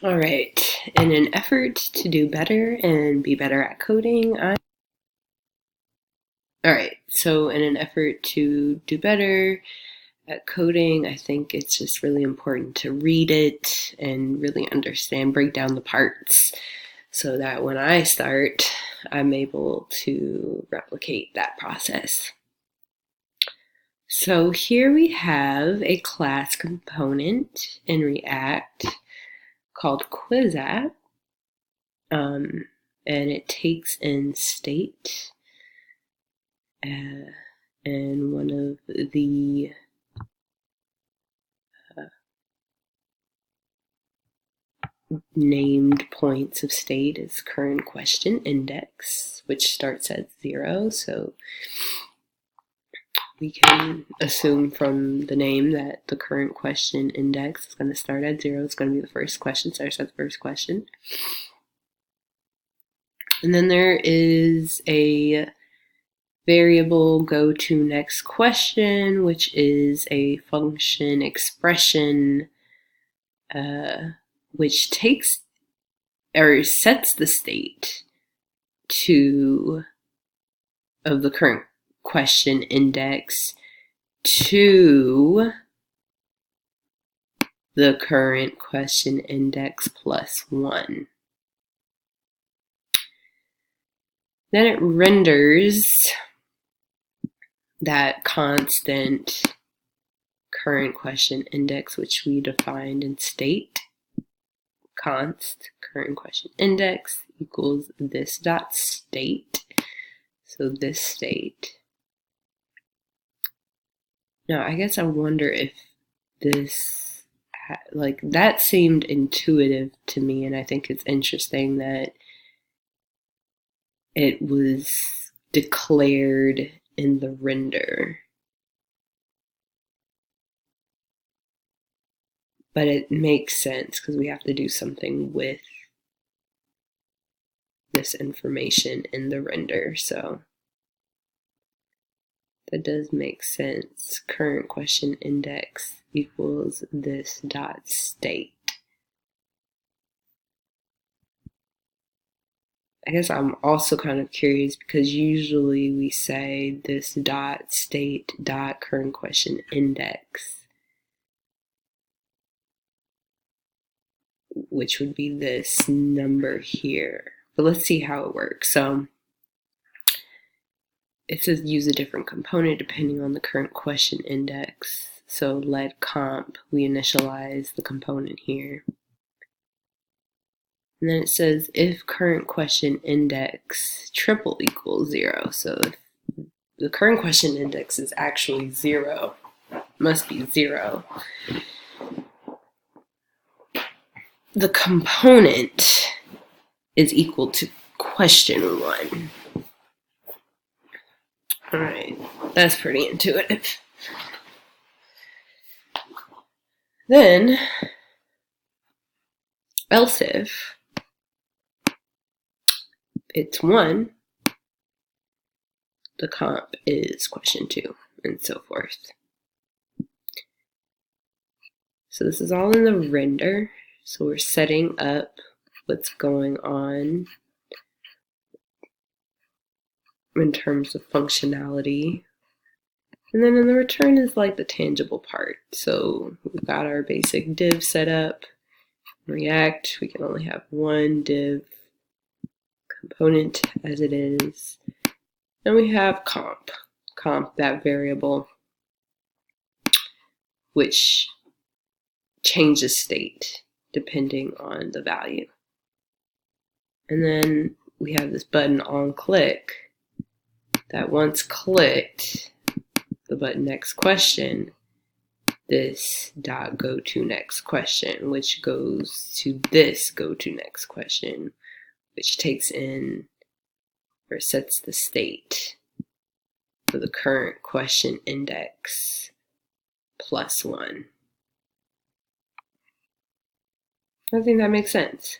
All right, in an effort to do better and be better at coding, so in an effort to do better at coding, I think it's just really important to read it and really understand, break down the parts so that when I start, I'm able to replicate that process. So here we have a class component in React called QuizApp, and it takes in state, and one of the named points of state is current question index, which starts at 0. So we can assume from the name that the current question index is going to start at 0. It's going to be the first question, starts at the first question. And then there is a variable go to next question, which is a function expression which takes or sets the state of the current question index to the current question index plus 1. Then it renders that constant current question index, which we defined in state. Const current question index equals this dot state. So this state. Now, I guess I wonder if this, like, that seemed intuitive to me, and I think it's interesting that it was declared in the render. But it makes sense because we have to do something with this information in the render, so that does make sense. Current question index equals this dot state. I guess I'm also kind of curious because usually we say this dot state dot current question index, which would be this number here. But let's see how it works. So it says use a different component depending on the current question index. So let comp, we initialize the component here. And then it says if current question index triple equals 0. So if the current question index is actually 0, must be 0. The component is equal to question 1. All right, that's pretty intuitive. Then, else if it's 1, the comp is question 2, and so forth. So this is all in the render. So we're setting up what's going on in terms of functionality. And then in the return is like the tangible part. So we've got our basic div set up. In React, we can only have one div component as it is. And we have comp, that variable, which changes state depending on the value. And then we have this button on click that once clicked, the button next question, this dot go to next question, which goes to this go to next question, which takes in or sets the state for the current question index plus 1. I think that makes sense.